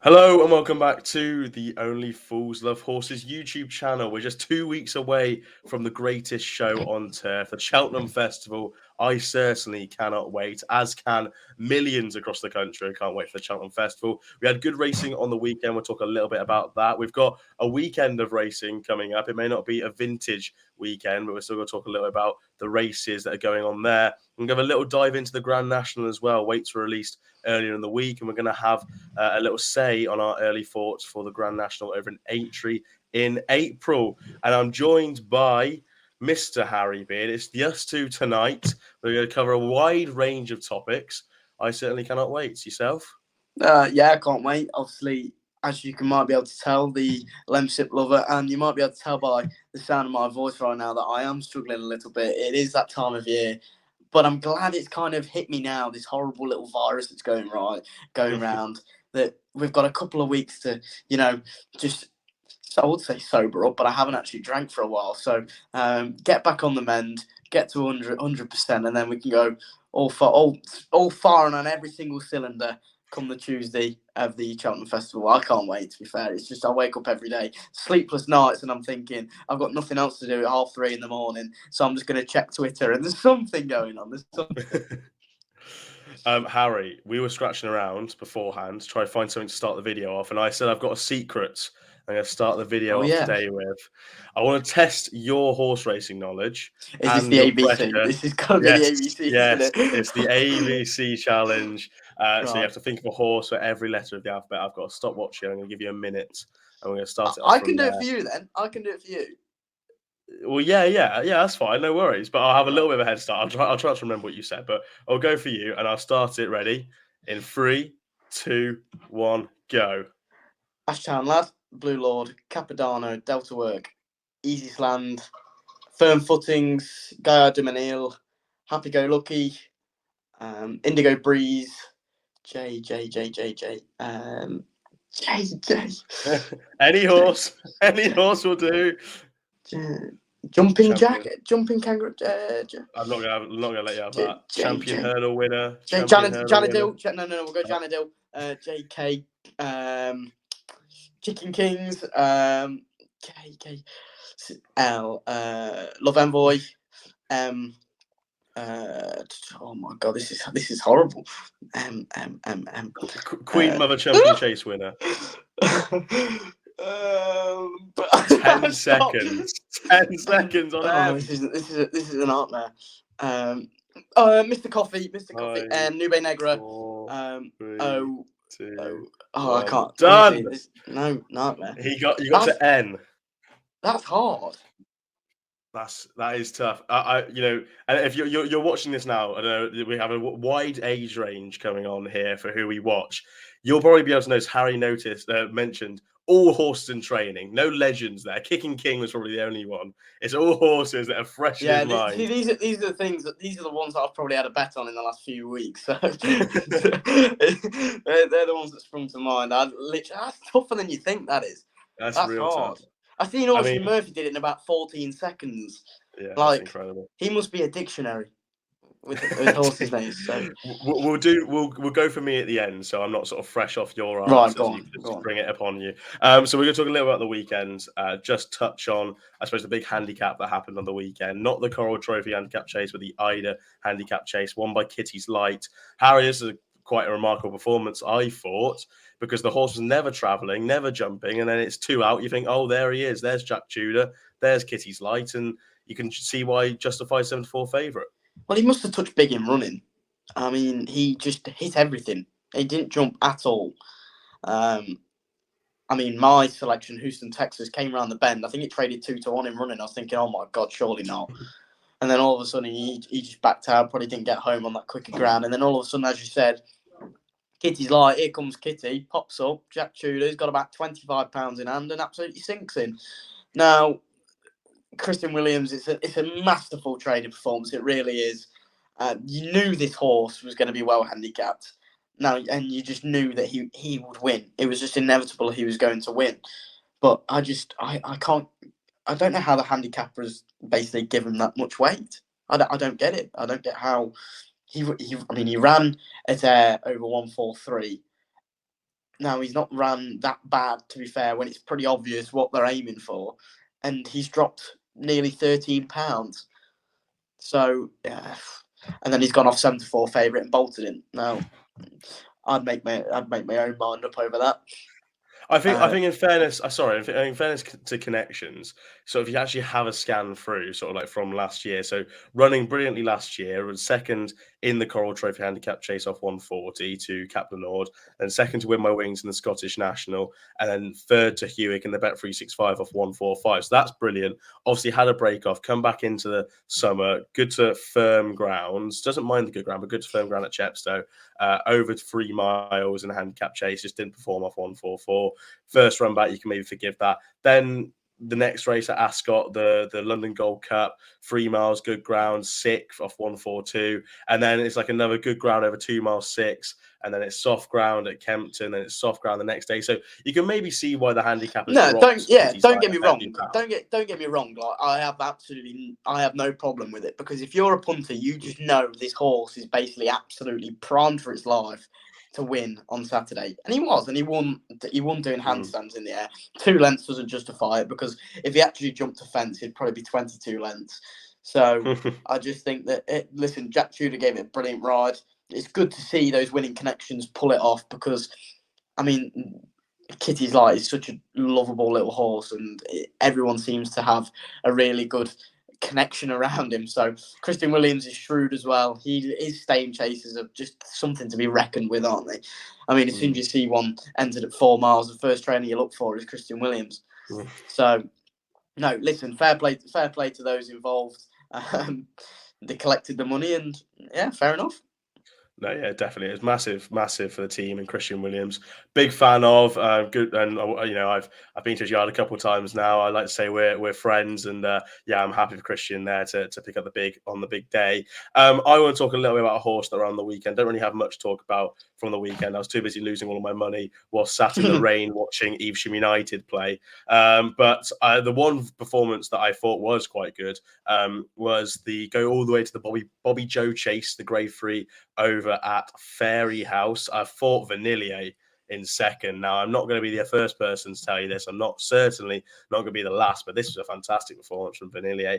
Hello and welcome back to the Only Fools Love Horses YouTube channel. We're just 2 weeks away from the greatest show on turf, the Cheltenham Festival. I certainly cannot wait, as can millions across the country. I can't wait for the Cheltenham Festival. We had good racing on the weekend. We'll talk a little bit about that. We've got a weekend of racing coming up. It may not be a vintage weekend, but we're still going to talk a little bit about the races that are going on there. We're going to have a little dive into the Grand National as well. Weights were released earlier in the week, and we're going to have a little say on our early thoughts for the Grand National over in Aintree in April. And I'm joined by Mr. Harry Beard. It's the us two tonight. We're going to cover a wide range of topics. I certainly cannot wait. Yourself? Yeah, I can't wait. Obviously, as you might be able to tell, the Lemsip lover, and you might be able to tell by the sound of my voice right now that I am struggling a little bit. It is that time of year. But I'm glad it's kind of hit me now, this horrible little virus that's going around, that we've got a couple of weeks to, just, I would say sober up, but I haven't actually drank for a while. So get back on the mend, get to 100%, and then we can go all firing on every single cylinder come the Tuesday of the Cheltenham Festival. I can't wait, to be fair. It's just I wake up every day, sleepless nights, and I'm thinking I've got nothing else to do at 3:30 in the morning, so I'm just going to check Twitter, and there's something going on. There's something. Harry, we were scratching around beforehand to try to find something to start the video off, and I said I've got a secret I'm going to start the video off today with. I want to test your horse racing knowledge. Is this the ABC? Pressure. This is going to be the ABC, yes, isn't it? It's the ABC challenge. Right. So you have to think of a horse for every letter of the alphabet. I've got to stop watching. I'm going to give you a minute, and we're going to start it off. I can do it for you then. I can do it for you. Well, yeah, that's fine. No worries. But I'll have a little bit of a head start. I'll try to remember what you said, but I'll go for you, and I'll start it. Ready? In 3, 2, 1, go. Ashtown Lad, Blue Lord, Capadano, Delta Work, Easy Sland, Firm Footings, Gaia de Manil, Happy Go Lucky, Indigo Breeze, J. Any horse will do. Jumping Jack, Jumping Kangaroo. I'm not gonna let you have that. Champion Hurdle winner. Janadil. No, we'll go Janadil. JK. Chicken Kings. KK. L. Love Envoy. Oh my god, this is horrible. Queen Mother Champion Chase winner. 10 seconds. 10 seconds on M. This is an nightmare. Mr. Coffee, and Nube Negra. 2, I can't. Done. No nightmare. You got to N. That's hard. That is tough. And if you're watching this now, I know we have a wide age range coming on here for who we watch. You'll probably be able to notice Harry mentioned all horses in training, no legends there. Kicking King was probably the only one. It's all horses that are fresh in his mind. These are the things these are the ones that I've probably had a bet on in the last few weeks. So they're the ones that sprung to mind. That's tougher than you think. That's real hard. tough. I think Austin Murphy did it in about 14 seconds. Yeah, that's incredible. He must be a dictionary with horses' names. So we'll go for me at the end, so I'm not sort of fresh off your arms. Right, go on. Bring it upon you. So we're going to talk a little about the weekend. Just touch on, I suppose, the big handicap that happened on the weekend. Not the Coral Trophy handicap chase, but the Ida handicap chase, won by Kitty's Light. Harry, this is quite a remarkable performance, I thought, because the horse was never travelling, never jumping, and then it's 2 out. You think, oh, there he is. There's Jack Tudor. There's Kitty's Light, and you can see why he justifies 7-4 favourite. Well, he must have touched big in running. I mean, he just hit everything. He didn't jump at all. I mean, my selection, Houston, Texas, came around the bend. I think it traded 2-1 in running. I was thinking, oh my God, surely not. And then all of a sudden, he just backed out, probably didn't get home on that quicker ground. And then all of a sudden, as you said, Kitty's Light, here comes Kitty, pops up. Jack Tudor's got about 25 pounds in hand and absolutely sinks in. Now, Christian Williams, it's a masterful trading performance. It really is. You knew this horse was going to be well handicapped. Now, and you just knew that he would win. It was just inevitable he was going to win. But I can't I don't know how the handicappers basically give him that much weight. I don't get it. I don't get how he ran at over 143. Now, he's not ran that bad, to be fair, when it's pretty obvious what they're aiming for. And he's dropped nearly 13 pounds. So, yeah. And then he's gone off 74 favourite and bolted in. Now, I'd make my own mind up over that. I think in fairness, in fairness to connections, so if you actually have a scan through, sort of like from last year, so running brilliantly last year, was second in the Coral Trophy Handicap Chase off 140 to Cap Nord, then second to Win My Wings in the Scottish National, and then third to Hewick in the Bet 365 off 145. So that's brilliant. Obviously had a break off, come back into the summer, good to firm grounds, doesn't mind the good ground, but good to firm ground at Chepstow. Over 3 miles in a handicap chase, just didn't perform off 144. First run back, you can maybe forgive that. Then the next race at Ascot, the London Gold Cup, 3 miles, good ground, 6 off 142. And then it's like another good ground over 2 miles, 6. And then it's soft ground at Kempton, and it's soft ground the next day. So you can maybe see why the handicappers don't get me wrong. £20. Don't get me wrong. Like, I have no problem with it, because if you're a punter, you just know this horse is basically absolutely primed for its life to win on Saturday. And he won doing handstands in the air. 2 lengths doesn't justify it, because if he actually jumped a fence, it'd probably be 22 lengths. So I just think that listen, Jack Tudor gave it a brilliant ride. It's good to see those winning connections pull it off, because, I mean, Kitty's Light is such a lovable little horse, and everyone seems to have a really good connection around him. So Christian Williams is shrewd as well. His staying chases are just something to be reckoned with, aren't they? I mean, as soon as you see one entered at 4 miles, the first trainer you look for is Christian Williams. So, no, listen, fair play to those involved. They collected the money, and yeah, fair enough. No, yeah, definitely. It's massive for the team, and Christian Williams, big fan of. Good, and I've been to his yard a couple of times now. I like to say we're friends, and yeah, I'm happy for Christian there to pick up the big day. I want to talk a little bit about a horse that ran on the weekend. Don't really have much to talk about from the weekend. I was too busy losing all of my money while sat in the rain watching Evesham United play. But the one performance that I thought was quite good was the go all the way to the Bobby Joe Chase, the Grade 3 over at Fairy House. I fought Vanillier in second. Now, I'm not going to be the first person to tell you this. I'm certainly not going to be the last, but this was a fantastic performance from Vanillier.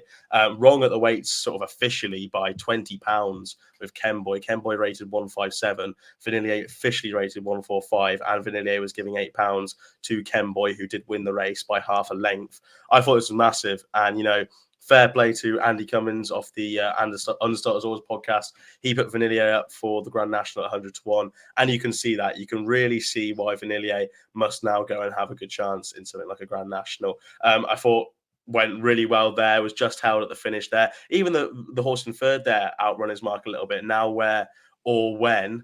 Wrong at the weights sort of officially by £20 with Kenboy. Kenboy rated 157. Vanillier officially rated 145, and Vanillier was giving £8 to Kenboy, who did win the race by half a length. I thought this was massive, and fair play to Andy Cummins off the Understarters Always podcast. He put Vanillier up for the Grand National at 100-1. And you can see that. You can really see why Vanillier must now go and have a good chance in something like a Grand National. I thought went really well there, was just held at the finish there. Even the horse in third there outrun his mark a little bit. Now where or when,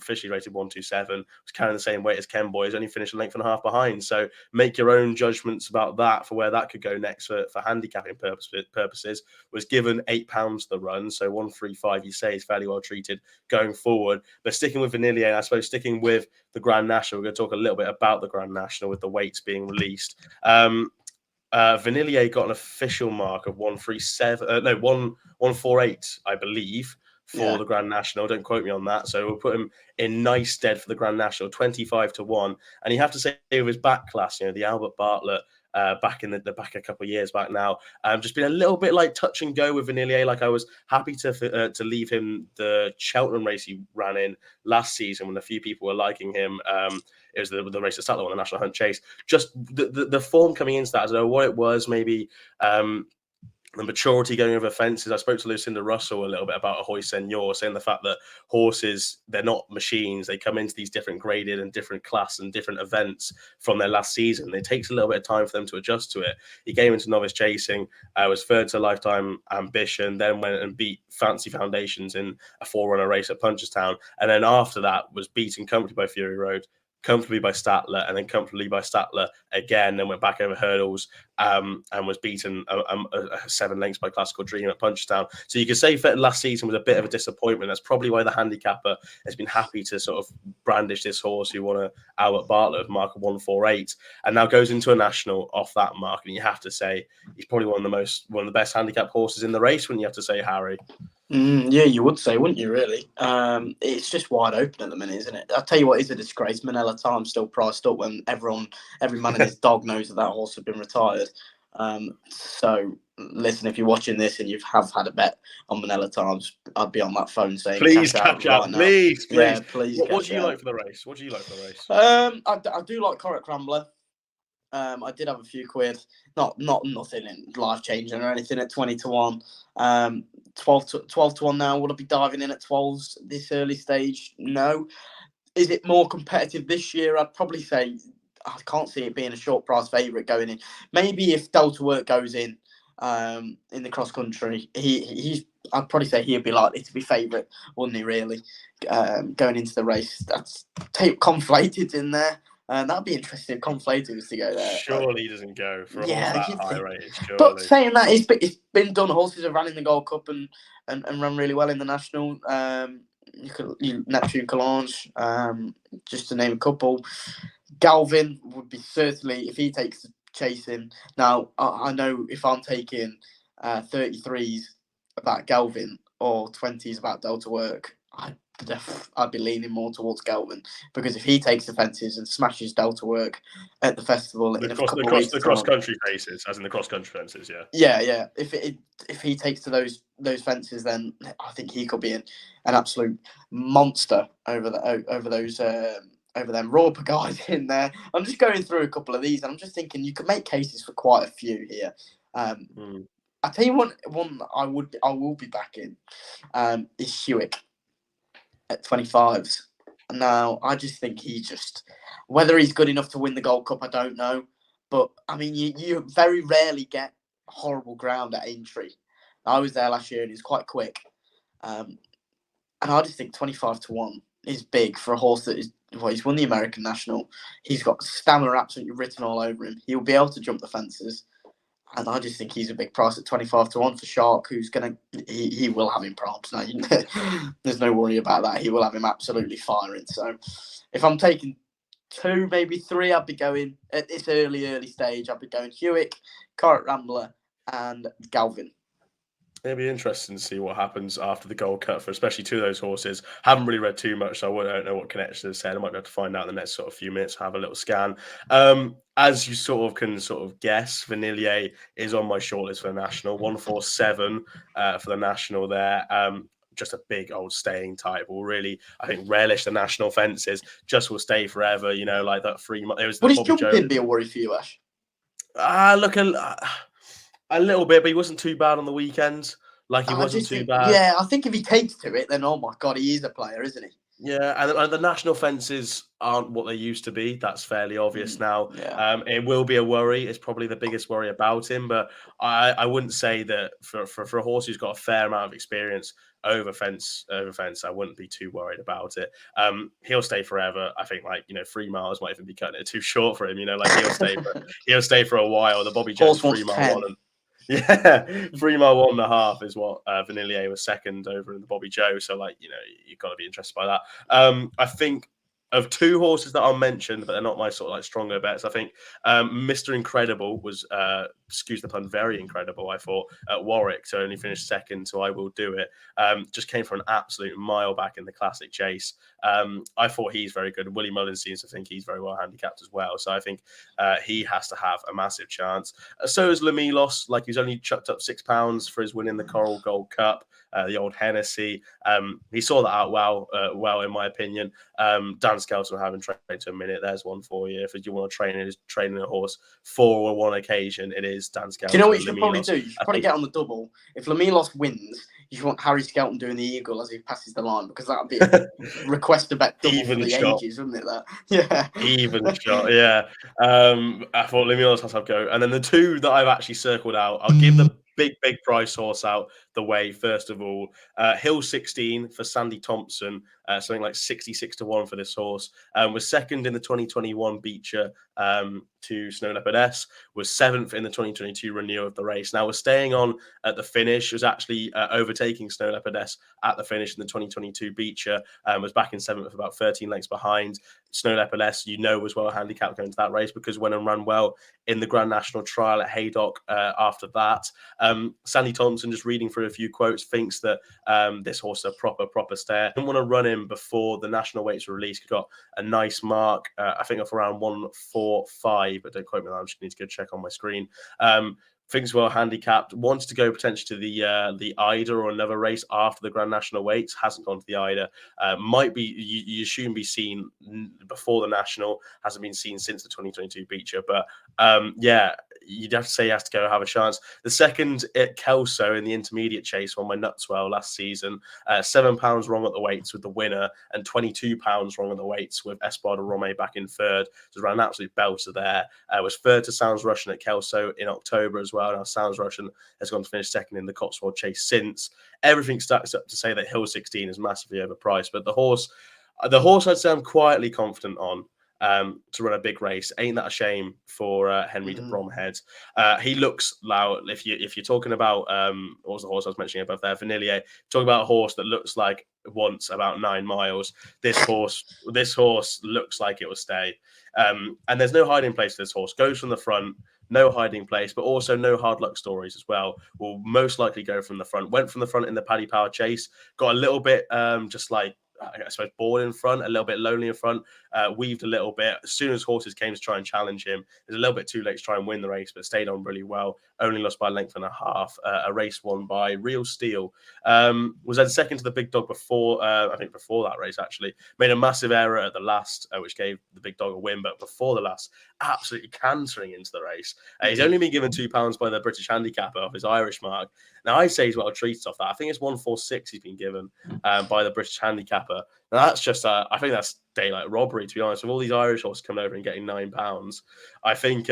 officially rated 127, was carrying the same weight as Kenboy, is only finished a length and a half behind. So make your own judgments about that for where that could go next for handicapping purposes. Was given £8 the run, so 135 you say is fairly well treated going forward. But sticking with Vanillier, and I suppose sticking with the Grand National, we're going to talk a little bit about the Grand National with the weights being released. Vanillier got an official mark of 148, I believe, for the Grand National. Don't quote me on that. So we'll put him in nice stead for the Grand National, 25-1. And you have to say with his back class, the Albert Bartlett back in the back a couple of years back now, just been a little bit like touch and go with Vanillier. Like I was happy to leave him the Cheltenham race he ran in last season when a few people were liking him. It was the race at Sattler on the National Hunt Chase. Just the form coming into that, I don't know what it was, maybe the maturity going over fences. I spoke to Lucinda Russell a little bit about Ahoy Senor, saying the fact that horses, they're not machines. They come into these different graded and different class and different events from their last season. It takes a little bit of time for them to adjust to it. He came into novice chasing, was third to Lifetime Ambition, then went and beat Fancy Foundations in a 4-runner race at Punchestown. And then after that was beaten comfortably by Fury Road, comfortably by Statler, and then comfortably by Statler again, and went back over hurdles and was beaten 7 lengths by Classical Dream at Punchestown. So you could say that last season was a bit of a disappointment. That's probably why the handicapper has been happy to sort of brandish this horse who won Albert Bartlett of mark of 148, and now goes into a national off that mark. And you have to say he's probably one of the best handicap horses in the race. When you have to say, Harry. Yeah, you would say, wouldn't you, really? It's just wide open at the minute, isn't it? I'll tell you what is a disgrace. Manila Time's still priced up when every man and his dog knows that horse has been retired. So, listen, if you're watching this and you have had a bet on Manila Times, I'd be on that phone saying, please catch out, right please. Yeah, please. What do you like for the race? I do like Corach Rambler. I did have a few quid, nothing life changing or anything at 20 to 1. 12 to 1 now. Would I be diving in at 12s this early stage? No. Is it more competitive this year? I'd probably say I can't see it being a short price favourite going in. Maybe if Delta Work goes in the cross country, I'd probably say he'd be likely to be favourite, wouldn't he? Really, going into the race. That's Conflated in there. That'd be interesting if Conflated was to go there. Surely he doesn't go for a horse that high rated. But saying that, it's been done. Horses have ran in the Gold Cup and run really well in the National. Neptune Calange, just to name a couple. Galvin would be certainly, if he takes the chasing. Now, I know if I'm taking 33s about Galvin or 20s about Delta Work, I'd be leaning more towards Galvin, because if he takes the fences and smashes Delta Work at the festival in a couple of weeks, the cross country races, as in the cross country fences, yeah. If he takes to those fences, then I think he could be an absolute monster over them Roper guys in there. I'm just going through a couple of these, and I'm just thinking you could make cases for quite a few here. I tell you one I will be backing is Hewick at 25s. Now, I just think whether he's good enough to win the Gold Cup, I don't know. But, I mean, you very rarely get horrible ground at Aintree. I was there last year and he's quite quick. And I just think 25 to 1 is big for a horse that he's won the American National. He's got stamina absolutely written all over him. He'll be able to jump the fences. And I just think he's a big price at 25 to 1 for Shark, who's he will have him props. Now, there's no worry about that. He will have him absolutely firing. So if I'm taking 2, maybe 3, I'd be going at this early stage. I'd be going Hewick, Corach Rambler, and Galvin. It'll be interesting to see what happens after the Gold Cup for especially 2 of those horses. Haven't really read too much, so I don't know what Connection has said. I might be able to find out in the next sort of few minutes, have a little scan. As you can guess, Vanillier is on my shortlist for the National. 147 for the National there. Just a big old staying type. Will really, I think, relish the national fences. Just will stay forever. Like that 3 months. Would his jumping be a worry for you, Ash? Look a little bit, but he wasn't too bad on the weekends. He wasn't too bad. Yeah, I think if he takes to it, then oh my God, he is a player, isn't he? Yeah, and the national fences aren't what they used to be. That's fairly obvious now. Yeah. It will be a worry. It's probably the biggest worry about him, but I wouldn't say that for a horse who's got a fair amount of experience over fence, I wouldn't be too worried about it. He'll stay forever. I think 3 miles might even be cutting it too short for him. He'll stay for a while. The Bobby Jones 3 mile one. Yeah, 3 mile 1.5 is what Vanillier was second over in the Bobby Joe. So, you've got to be interested by that. I think of 2 horses that I'll mention, but they're not my sort of stronger bets. I think Mr. Incredible was, excuse the pun, very incredible, I thought, at Warwick. So only finished second, so I will do it. Just came for an absolute mile back in the classic chase. I thought he's very good. Willie Mullins seems to think he's very well handicapped as well. So I think he has to have a massive chance. So is Lamilos. He's only chucked up £6 for his win in the Coral Gold Cup. The old Hennessy. He saw that out well, in my opinion. Dan Kelso having trained to a minute. There's one for you. If you want to train a horse for one occasion, it is Dan Kelso. Do you know what you should probably do? You should probably get on the double. If Lamilos wins, you should want Harry Skelton doing the eagle as he passes the line, because that would be a request to bet double for the ages, wouldn't it? That, yeah. Even shot, yeah. I thought Lamilos has to have a go. And then the 2 that I've actually circled out, I'll give the big price horse out the way, first of all. Hill 16 for Sandy Thompson, something like 66-1 for this horse. Was second in the 2021 Beecher to Snow Leopard S, was seventh in the 2022 renewal of the race. Now, we're staying on at the finish, was actually overtaking Snow Leopard S at the finish in the 2022 Beecher, was back in seventh, about 13 lengths behind. Snow Leopard S, was well handicapped going to that race because went and ran well in the Grand National Trial at Haydock after that. Sandy Thompson, just reading through a few quotes, thinks that this horse is a proper stayer. Didn't want to run him before the national weights were released. He got a nice mark, I think of around 145, but don't quote me on that. I'm just going to go check on my screen. Thinks well handicapped, wanted to go potentially to the Ida or another race after the Grand National weights, hasn't gone to the Ida. Might be, you assume, be seen before the National, hasn't been seen since the 2022 Beecher, but you'd have to say he has to go have a chance. The second at Kelso in the intermediate chase won by Nutswell last season, £7 wrong at the weights with the winner and £22 wrong at the weights with Espada Rome back in third. So ran an absolute belter there. Was third to Sounds Russian at Kelso in October as well. Now Sounds Russian has gone to finish second in the Cotswold Chase since. Everything stacks up to say that Hill 16 is massively overpriced, but the horse I'd say I'm quietly confident on to run a big race. Ain't that a shame for Henry de Bromhead? He looks loud. If you're talking about what was the horse I was mentioning above there, Vanillier, talking about a horse that looks like once about 9 miles. This horse looks like it will stay. And there's no hiding place for this horse. Goes from the front, no hiding place, but also no hard luck stories as well. Will most likely go from the front. Went from the front in the Paddy Power Chase. Got a little bit just like, I suppose, bored in front, a little bit lonely in front, weaved a little bit. As soon as horses came to try and challenge him, it was a little bit too late to try and win the race, but stayed on really well. Only lost by a length and a half. A race won by Real Steel. Was then second to the big dog before that race, actually. Made a massive error at the last, which gave the big dog a win, but before the last, absolutely cantering into the race. He's only been given £2 by the British handicapper off his Irish mark. Now, I say he's well treated off that. I think it's 146 he's been given by the British handicapper. Now, that's just, I think that's daylight robbery, to be honest. With all these Irish horses coming over and getting £9, I think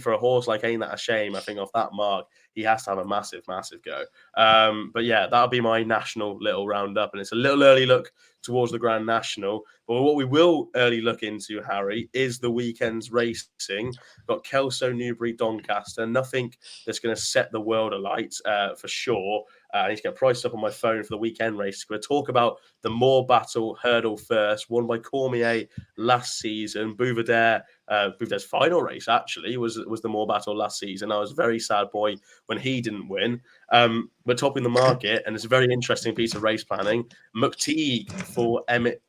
for a horse like Ain't That a Shame, I think off that mark, he has to have a massive go. But yeah, that'll be my national little roundup. And it's a little early look towards the Grand National. But what we will early look into, Harry, is the weekend's racing. Got Kelso, Newbury, Doncaster. Nothing that's going to set the world alight for sure. I need to get priced up on my phone for the weekend race. We're going to talk about the Morebattle Hurdle first, won by Cormier last season. Bouverdare's final race, actually, was the Morebattle last season. I was a very sad boy when he didn't win. We're topping the market, and it's a very interesting piece of race planning. McTeague for Emmett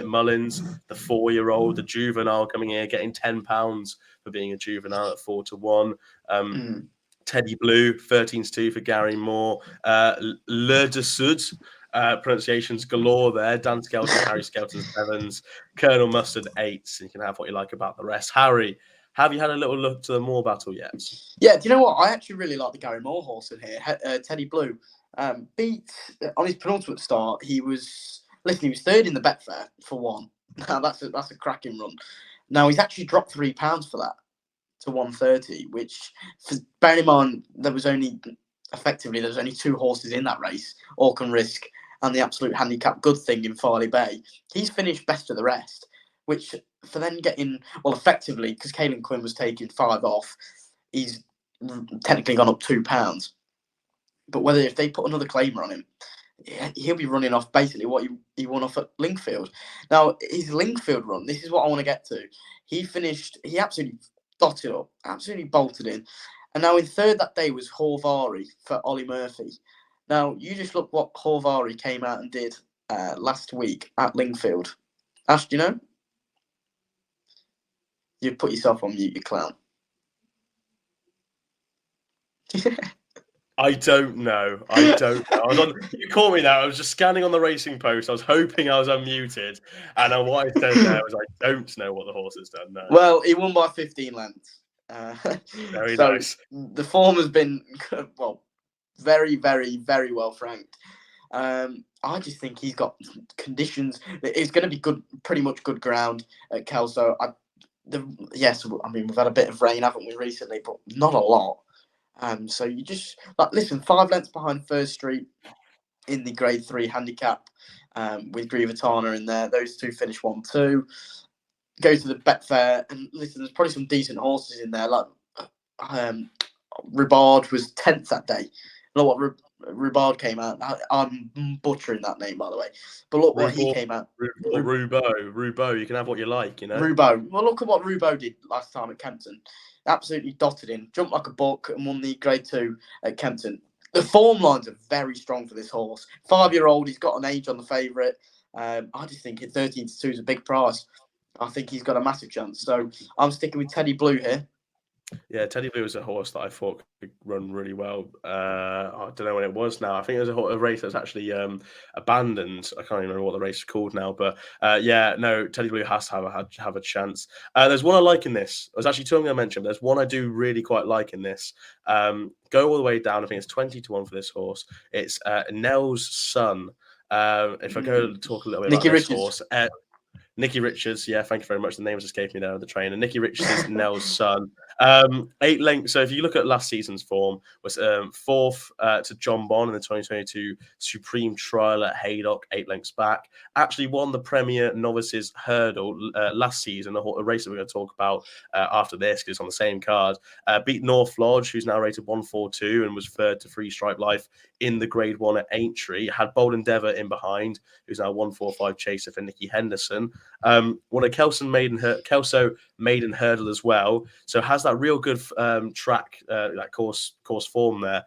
Mullins, the 4-year-old, the juvenile, coming here, getting £10 for being a juvenile at 4-1. Teddy Blue, 13-2 for Gary Moore. Le de Sud, pronunciations galore there. Dan Skelton, Harry Skelton, 7s. Colonel Mustard, 8s. You can have what you like about the rest. Harry, have you had a little look to the Morebattle yet? Yeah, do you know what? I actually really like the Gary Moore horse in here. Teddy Blue beat on his penultimate start. He was third in the Betfair for one. Now that's a cracking run. Now he's actually dropped £3 for that to 130, which, bearing in mind there was only 2 horses in that race, All Can Risk and the absolute handicap Good Thing in Farley Bay. He's finished best of the rest, which for then getting, well, effectively, because Caelan Quinn was taking 5 off, he's technically gone up £2. But if they put another claimer on him, he'll be running off basically what he won off at Lingfield. Now, his Lingfield run, this is what I want to get to. He absolutely dotted up, absolutely bolted in. And now in third that day was Horvari for Ollie Murphy. Now, you just look what Horvari came out and did last week at Lingfield. Ash, do you know? You put yourself on mute, you clown. I don't know. You caught me there. I was just scanning on the Racing Post. I was hoping I was unmuted. And what I said there was I don't know what the horse has done. No. Well, he won by 15 lengths. Very nice. The form has been, well, very, very, very well franked. I just think he's got conditions. It's going to be good, pretty much good ground at Kelso. We've had a bit of rain, haven't we, recently, but not a lot. So you just listen, 5 lengths behind First Street in the Grade 3 handicap, with Greatwood in there. Those two finish 1-2. Go to the Betfair, and listen, there's probably some decent horses in there. Like Rhubarb was 10th that day. Look what Rhubarb came out. I'm butchering that name, by the way. But look what he came out. Rubo. You can have what you like, you know. Rubo. Well, look at what Rubo did last time at Kempton. Absolutely dotted in, jumped like a buck, and won the Grade 2 at Kempton. The form lines are very strong for this horse. 5-year-old, he's got an age on the favourite. I just think 13-2 is a big price. I think he's got a massive chance. So I'm sticking with Teddy Blue here. Yeah, Teddy Blue was a horse that I thought could run really well. I don't know when it was now. I think it was a race that's actually abandoned. I can't even remember what the race is called now. But Teddy Blue has to have a chance. There's one I like in this. I was actually telling you I mentioned. There's one I do really quite like in this. Go all the way down. I think it's 20-1 for this horse. It's Nell's Son. If I go talk a little bit Nicky about this Richards. horse. Nicky Richards, yeah, thank you very much. The name has escaped me there, the trainer. Nicky Richards is Nell's son. 8 lengths. So if you look at last season's form, was 4th to John Bond in the 2022 Supreme Trial at Haydock, 8 lengths back. Actually won the Premier Novices Hurdle last season, a race that we're going to talk about after this because it's on the same card. Beat North Lodge, who's now rated 142 and was third to Free Stripe Life in the Grade 1 at Aintree. Had Bold Endeavour in behind, who's now 145 chaser for Nicky Henderson. Won a Kelso maiden hurdle as well, so has that real good track, that course form there.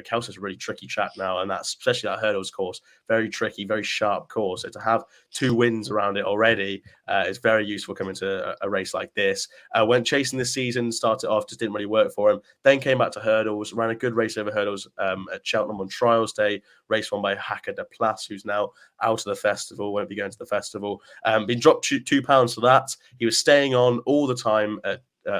Kelso's a really tricky track now, and that's especially that hurdles course, very tricky, very sharp course. So to have 2 wins around it already is very useful coming to a race like this. When chasing this season, started off, just didn't really work for him. Then came back to hurdles, ran a good race over hurdles at Cheltenham on Trials Day. Race won by Hacker de Place, who's now out of the festival, won't be going to the festival. Been dropped £2 for that. He was staying on all the time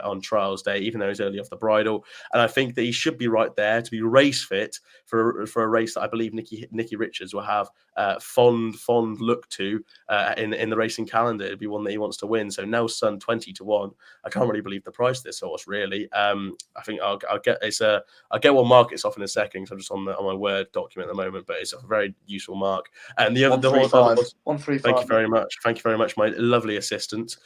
on Trials Day, even though he's early off the bridle. And I think that he should be right there to be race fit for a race that I believe Nicky Richards will have fond look to in the racing calendar. It'd be one that he wants to win. So Nell's Son 20-1. I can't really believe the price of this horse, really. I think I'll get one mark it's off in a second because I'm just on my Word document at the moment, but it's a very useful mark. And the other horse, 135. Thank you very much. Thank you very much, my lovely assistant.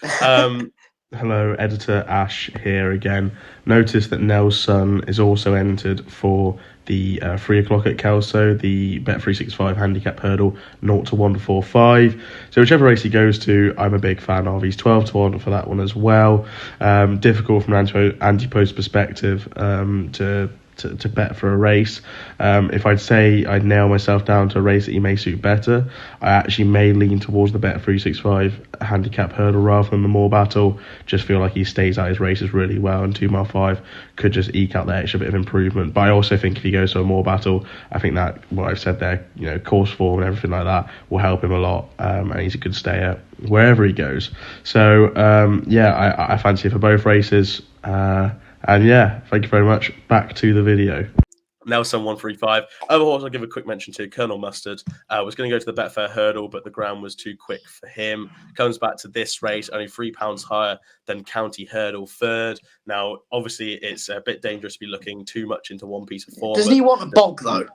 Hello, editor Ash here again. Notice that Nell's Son is also entered for the 3 o'clock at Kelso, the Bet365 handicap hurdle, 0-145. So whichever race he goes to, I'm a big fan of. He's 12-1 for that one as well. Difficult from an ante-post perspective to bet for a race. If I'd say I'd nail myself down to a race that he may suit better, I actually may lean towards the Bet365 handicap hurdle rather than the Morebattle. Just feel like he stays out his races really well, and 2 mile 5 could just eke out that extra bit of improvement. But I also think if he goes to a Morebattle, I think that what I've said there, course form and everything like that will help him a lot, and he's a good stayer wherever he goes. So I fancy it for both races. And thank you very much. Back to the video. Nelson 135. Other horse I'll give a quick mention to, Colonel Mustard. Was going to go to the Betfair Hurdle, but the ground was too quick for him. Comes back to this race, only £3 higher than County Hurdle third. Now, obviously, it's a bit dangerous to be looking too much into one piece of form. Doesn't he want a bog, though?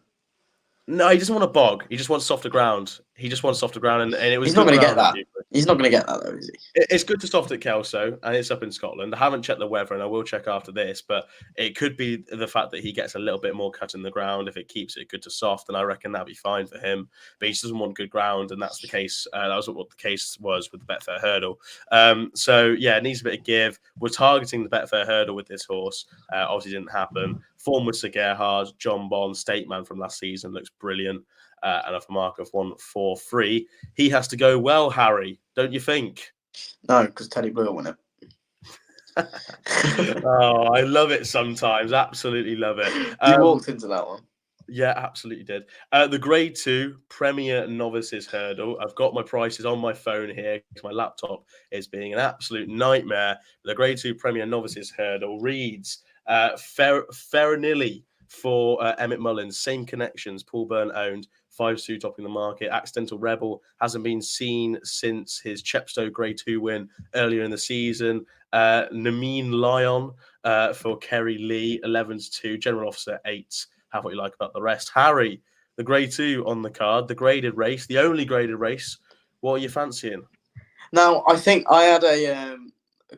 No, he doesn't want a bog. He just wants softer ground. And it was. He's not going to get that. He's not going to get that, though, is he? It's good to soft at Kelso, and it's up in Scotland. I haven't checked the weather, and I will check after this, but it could be the fact that he gets a little bit more cut in the ground. If it keeps it good to soft, and I reckon that'd be fine for him. But he just doesn't want good ground, and that's the case. That was what the case was with the Betfair Hurdle. It needs a bit of give. We're targeting the Betfair Hurdle with this horse. Obviously, didn't happen. Form with Sir Gerhard, John Bond, State Man from last season, looks brilliant. And off a mark of 143. He has to go well, Harry, don't you think? No, because Teddy Blue will win it. Oh, I love it sometimes. Absolutely love it. You walked into that one. Yeah, absolutely did. The Grade 2 Premier Novices Hurdle. I've got my prices on my phone here because my laptop is being an absolute nightmare. The Grade 2 Premier Novices Hurdle reads Farinilli for Emmett Mullins. Same connections, Paul Byrne owned. 5-2 topping the market. Accidental Rebel hasn't been seen since his Chepstow Grade 2 win earlier in the season. Nameen Lion for Kerry Lee, 11-2. General Officer 8. Have what you like about the rest. Harry, the Grade 2 on the card, the graded race, the only graded race. What are you fancying? Now, I think I had a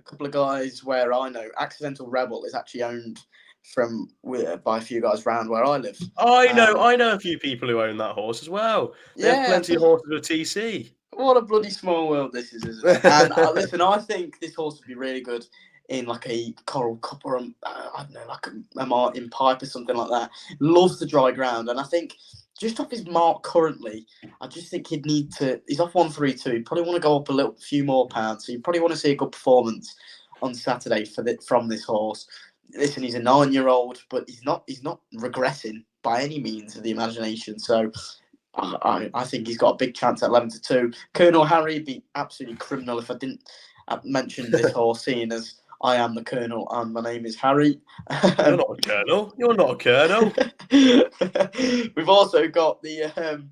couple of guys where I know Accidental Rebel is actually owned by a few guys around where I live. I know a few people who own that horse as well. They have plenty of horses with TC. What a bloody small world this is, isn't it? And listen, I think this horse would be really good in like a Coral Cup or I don't know, like a Martin Pipe or something like that. Loves the dry ground, and I think just off his mark currently, I just think he'd need to. He's off 132. He'd probably want to go up a few more pounds. So you probably want to see a good performance on Saturday from this horse. Listen, he's a 9-year-old, but he's not regressing by any means of the imagination. So I think he's got a big chance at 11-2. Colonel Harry would be absolutely criminal if I didn't mention this horse, seeing as I am the Colonel and my name is Harry. You're not a Colonel. You're not a Colonel. We've also got the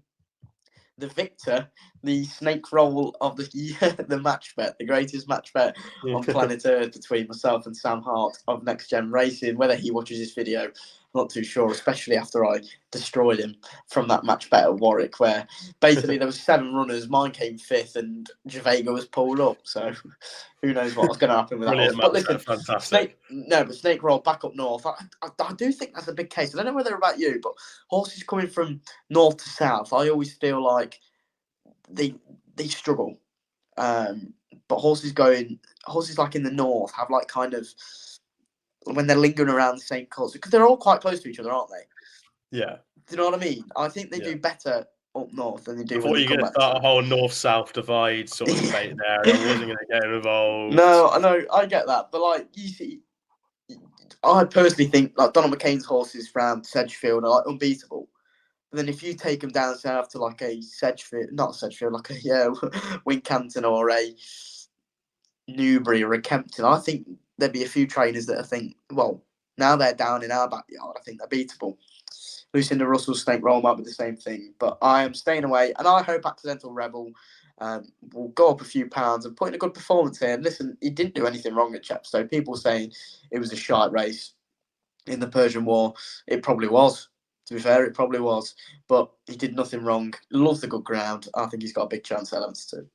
victor, the snake roll of the match bet, the greatest match bet on planet Earth between myself and Sam Hart of Next Gen Racing. Whether he watches this video, I'm not too sure, especially after I destroyed him from that match bet at Warwick, where basically there was 7 runners, mine came 5th, and Javega was pulled up. So who knows what was going to happen with that horse. But listen, fantastic. Snake roll back up north. I do think that's a big case. I don't know whether about you, but horses coming from north to south, I always feel like they struggle. But horses like in the north have like kind of, when they're lingering around the same course, because they're all quite close to each other, aren't they? Yeah. Do you know what I mean? I think they do better up north than they do. I thought you were going to start a whole north-south divide sort of debate there. I wasn't going to get involved. No, I know, I get that, but like you see, I personally think like Donald McCain's horses from Sedgefield are like unbeatable. But then if you take them down south to like a Sedgefield, like a Wincanton or a Newbury or a Kempton, I think there'd be a few trainers that I think, well, now they're down in our backyard, I think they're beatable. Lucinda Russell's snake roll might be the same thing, but I am staying away, and I hope Accidental Rebel will go up a few pounds and put in a good performance here. And listen, he didn't do anything wrong at Chepstow. People saying it was a shite race in the Persian War. It probably was. To be fair, it probably was. But he did nothing wrong. Loves the good ground. I think he's got a big chance at 11-2.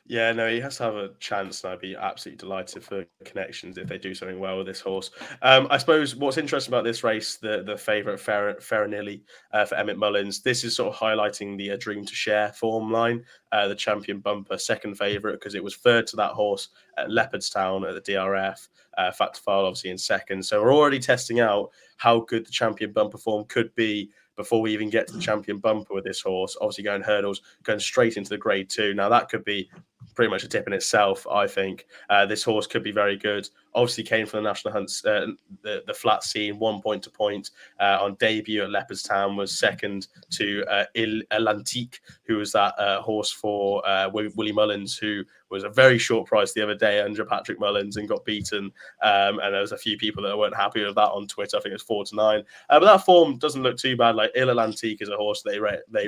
Yeah, no, he has to have a chance, and I'd be absolutely delighted for Connections if they do something well with this horse. I suppose what's interesting about this race, the favourite Farinelli for Emmett Mullins, this is sort of highlighting the Dream to Share form line, the Champion Bumper, second favourite, because it was third to that horse at Leopardstown at the DRF, Fact to File obviously in second. So we're already testing out how good the Champion Bumper form could be before we even get to the Champion Bumper with this horse. Obviously going hurdles, going straight into the Grade 2. Now that could be pretty much a tip in itself, I think. This horse could be very good. Obviously came from the National Hunts, the flat scene, 1 point to point on debut at Leopardstown, was second to L'Antique, who was that horse for Willie Mullins, who was a very short price the other day under Patrick Mullins and got beaten. And there was a few people that weren't happy with that on Twitter. I think it's 4-9. But that form doesn't look too bad. Like L'Antique is a horse they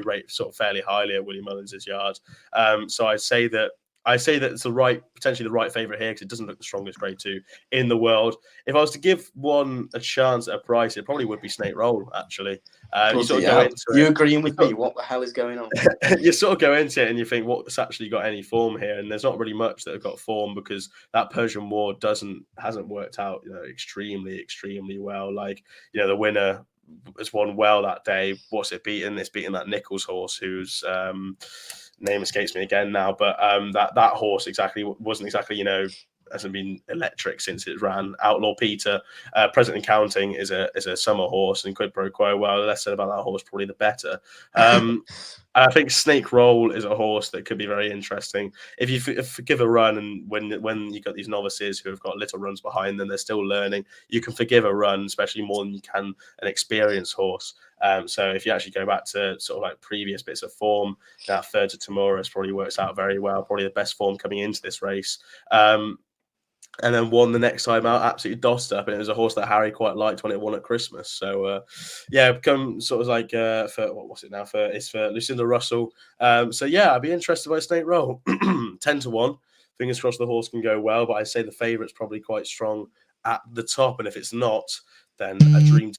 rate sort of fairly highly at Willie Mullins' yard. So I say that it's potentially the right favourite here, because it doesn't look the strongest Grade 2 in the world. If I was to give one a chance at a price, it probably would be Snake Roll, actually. You agreeing with me? What the hell is going on? You sort of go into it and you think, what's actually got any form here? And there's not really much that have got form, because that Persian War hasn't worked out, extremely, extremely well. Like, the winner has won well that day. What's it beaten? It's beaten that Nichols horse, whose name escapes me again now, but that horse wasn't exactly hasn't been electric since it ran. Outlaw Peter, present and counting, is a summer horse, and quid pro quo. Well, the less said about that horse, probably the better. I think Snake Roll is a horse that could be very interesting if you give a run, and when you got these novices who have got little runs behind them, they're still learning. You can forgive a run, especially more than you can an experienced horse. So if you actually go back to sort of like previous bits of form, that third to Tamora's probably works out very well. Probably the best form coming into this race. And then won the next time out, absolutely dossed up, and it was a horse that Harry quite liked when it won at Christmas. So become sort of like it's for Lucinda Russell. So yeah, I'd be interested by Snake Roll. 10-1. Fingers crossed the horse can go well, but I say the favourite's probably quite strong at the top, and if it's not, then a dream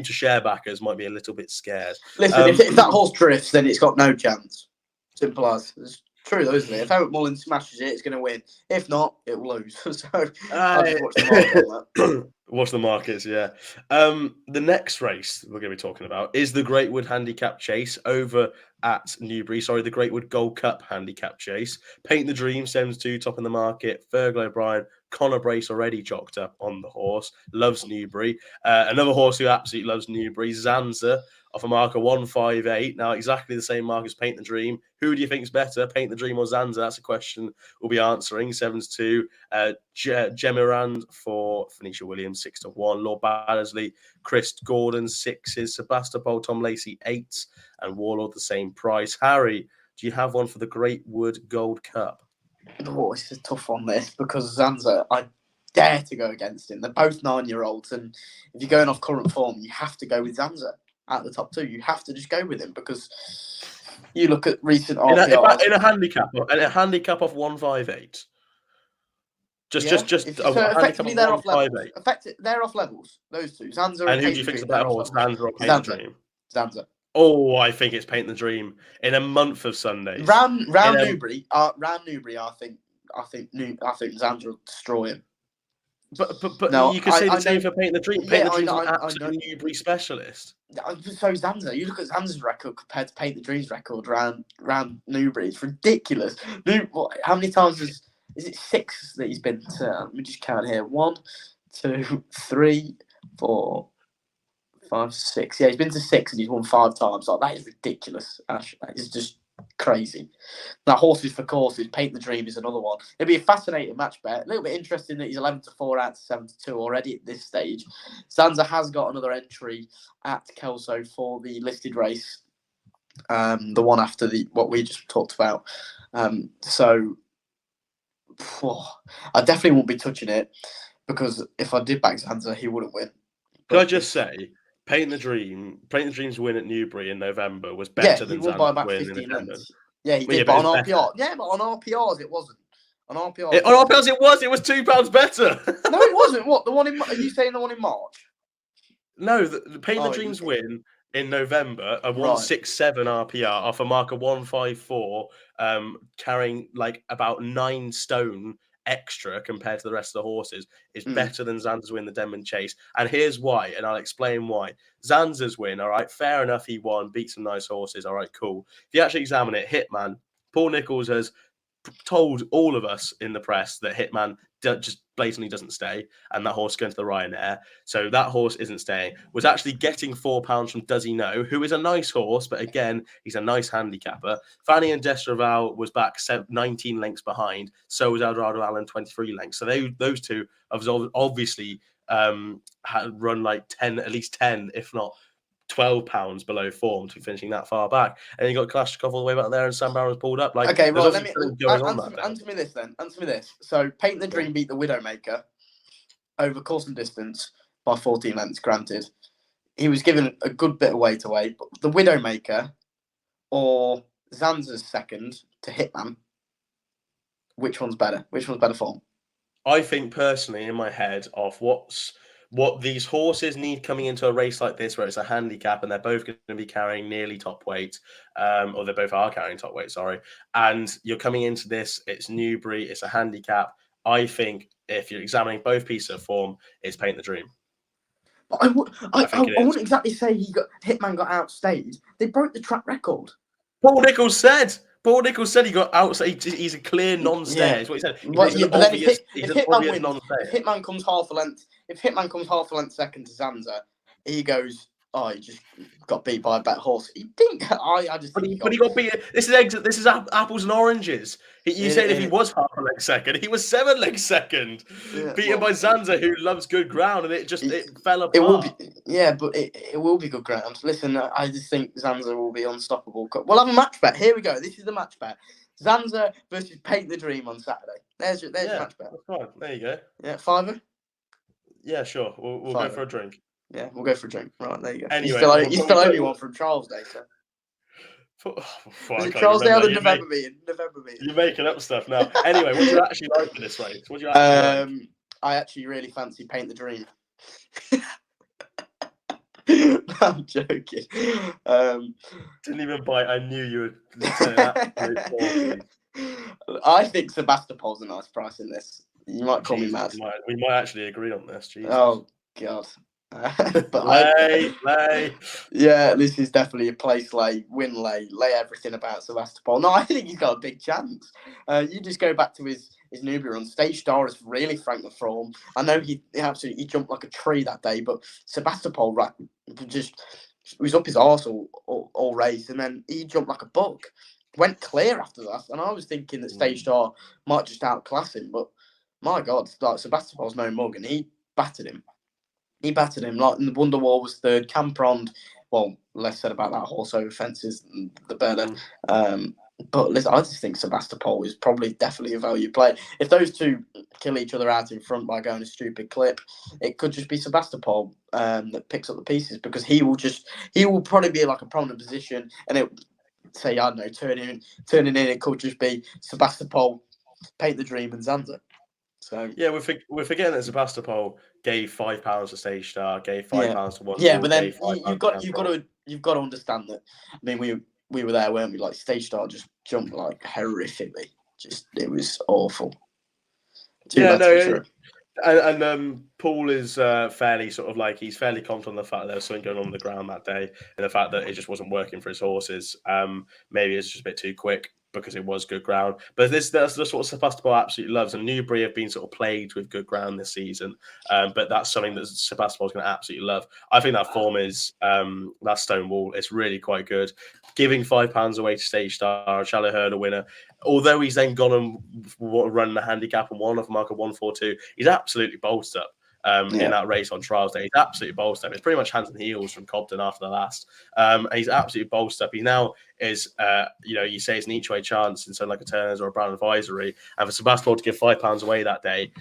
to share backers might be a little bit scared. Listen, if that horse drifts, then it's got no chance. Simple as. It's true, though, isn't it? If Eric Mullins smashes it, it's going to win. If not, it will lose. So I'll just watch the market on that. Watch the markets, yeah. The next race we're going to be talking about is the Greatwood Handicap Chase over at Newbury. Sorry, the Greatwood Gold Cup Handicap Chase. Paint the Dream, 7-2, top in the market. Fergal O'Brien, Connor Brace already jocked up on the horse. Loves Newbury. Another horse who absolutely loves Newbury, Zanza, off a marker 158. Now, exactly the same mark as Paint the Dream. Who do you think is better, Paint the Dream or Zanza? That's a question we'll be answering. 7-2. Gemirand for Phoenicia Williams, 6-1. Lord Baddesley, Chris Gordon, 6s. Sebastopol, Tom Lacey, 8s. And Warlord, the same price. Harry, do you have one for the Greatwood Gold Cup? Oh, it's a tough one, this, because Zanza, I dare to go against him. They're both 9-year-olds, and if you're going off current form, you have to go with Zanza at the top 2. You have to just go with him, because you look at recent RPRs. In a handicap of 158. Effectively, they're off levels. They're off levels, those two. Zanza and who do you think is the better horse, Zanza or Paint the Dream? Zanza. Oh, I think it's Paint the Dream in a month of Sundays. Round Newbury, I think Zanza will destroy him. But no, you could say the same for Paint the Dream. Paint the Dream's an absolute Newbury specialist. So Zanza, you look at Zanza's record compared to Paint the Dream's record round Newbury. It's ridiculous. How many times is it 6 that he's been to? Let me just count here. 1, 2, 3, 4, 5, 6. Yeah, he's been to 6 and he's won 5 times. Like, that is ridiculous, Ash. That is just crazy. Now, horses for courses. Paint the Dream is another one. It'll be a fascinating match bet. A little bit interesting that he's 11-4 out to 7-2 already at this stage. Zanza has got another entry at Kelso for the listed race, the one after what we just talked about. So I definitely won't be touching it, because if I did back Zanza, he wouldn't win. Can I just say, Paint the Dream's win at Newbury in November was better than Zanza's win in November. Yeah, he did, but on RPR. Yeah, but on RPRs it wasn't. On RPRs it was. It was £2 better. No, it wasn't. What, the one in? Are you saying the one in March? No, the Paint the Dream's win in November, a 167 RPR off a marker 154, carrying like about 9 stone extra compared to the rest of the horses, is better than Zanza's win the Denman Chase. And here's why, and I'll explain why. Zanza's win, all right, fair enough, he won, beat some nice horses, all right, cool. If you actually examine it, Hitman, Paul Nicholls has told all of us in the press that Hitman just blatantly doesn't stay, and that horse is going to the Ryanair, so that horse isn't staying. Was actually getting £4 from Does He Know, who is a nice horse, but again, he's a nice handicapper. Fanny and Destraval was back 19 lengths behind, so was Eldorado Allen 23 lengths. So those two have obviously had run like 10, at least 10, if not £12 below form to be finishing that far back. And you got Kalashnikov all the way back there, and Sam Barrow was pulled up. Like, okay, right, let me answer me this then. Answer me this. So Paint the Dream beat the Widowmaker over course and distance by 14 lengths, granted. He was given a good bit of weight away, but the Widowmaker or Zanza's second to Hitman, which one's better? Which one's better form? I think personally, in my head, of what these horses need coming into a race like this, where it's a handicap and they're both going to be carrying nearly top weight, or they both are carrying top weight, sorry. And you're coming into this, it's Newbury, it's a handicap. I think if you're examining both pieces of form, it's Paint the Dream. But I wouldn't exactly say Hitman got outstayed. They broke the track record. Paul Nicholls said he got outstayed. He's a clear non-stay. Yeah. Is what he said. If Hitman comes half a length second to Zanza, he goes, oh, he just got beat by a better horse. He didn't. But he got beat. This is apples and oranges. You said if he was half a leg second, he was 7 legs second, beaten by Zanza, who loves good ground, and it fell apart. It will be, but it will be good ground. Listen, I just think Zanza will be unstoppable. We'll have a match bet. Here we go. This is the match bet. Zanza versus Paint the Dream on Saturday. There's your match bet. That's fine. There you go. Yeah, $5. Yeah, sure. We'll go for a drink. Yeah, we'll go for a drink. Right, there you go. Anyway, you still owe me one from Charles Day, so. Was it Trollsdale or November meeting? You're making up stuff now. Anyway, what do you actually like for this race? What do you actually like? I actually really fancy Paint the Dream. I'm joking. Didn't even bite. I knew you would say that. I think Sebastopol's a nice price in this. You might call me mad. We might actually agree on this. Jesus. Oh God. But lay. Yeah, this is definitely a place lay everything about Sebastopol. No, I think he's got a big chance. You just go back to his Newbury run. Stage Star has really franked the form. I know he absolutely jumped like a tree that day, but Sebastopol just was up his arse all race, and then he jumped like a buck. Went clear after that, and I was thinking that Stage Star might just outclass him, but my God, like Sebastopol's no mug, and he battered him. Like the Wonderwall was third. Camprond, well, less said about that horse over Fancies, the better. But listen, I just think Sebastopol is probably definitely a value play. If those two kill each other out in front by going a stupid clip, it could just be Sebastopol that picks up the pieces, because he will probably be like a prominent position, and it say, I don't know, turning in, it could just be Sebastopol, Paint the Dream, and Zanza. So yeah, we're forgetting that Sebastopol gave £5 to Stage Star, gave £5 to one. Yeah, but then you've got to understand that. I mean, we were there, weren't we? Like Stage Star just jumped like horrifically. It was awful. And Paul is fairly sort of like, he's fairly confident on the fact that there was something going on the ground that day, and the fact that it just wasn't working for his horses. Maybe it's just a bit too quick, because it was good ground. But that's what Sebastopol absolutely loves. And Newbury have been sort of plagued with good ground this season. But that's something that Sebastopol is going to absolutely love. I think that form is, that Stonewall, it's really quite good. Giving £5 away to Stage Star, Shallow Hurdle winner. Although he's then gone and run the handicap and won off a mark of 142, he's absolutely bolstered up. In that race on trials day, he's absolutely bolstered up. It's pretty much hands and heels from Cobden after the last. And he's absolutely bolstered up. He now is, you say it's an each way chance in something like a Turner's or a Brown Advisory. And for Sebastopol to give £5 away that day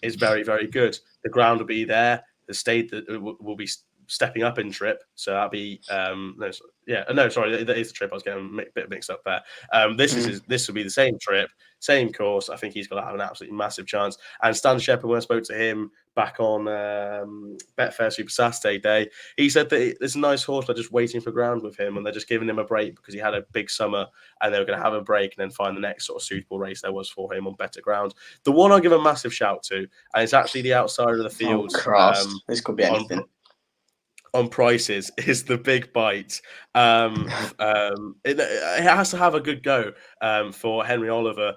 is very, very good. The ground will be there. The state that will be stepping up in trip. So that'll be that is the trip. I was getting a bit mixed up there. This will be the same trip, same course. I think he's going to have an absolutely massive chance. And Stan Shepherd, when I spoke to him back on Betfair Super Saturday day, he said that it's a nice horse. They're just waiting for ground with him, and they're just giving him a break because he had a big summer, and they were going to have a break and then find the next sort of suitable race there was for him on better ground. The one I'll give a massive shout to, and it's actually the outside of the field. This could be anything. On prices is the Big Bite. It has to have a good go for Henry Oliver.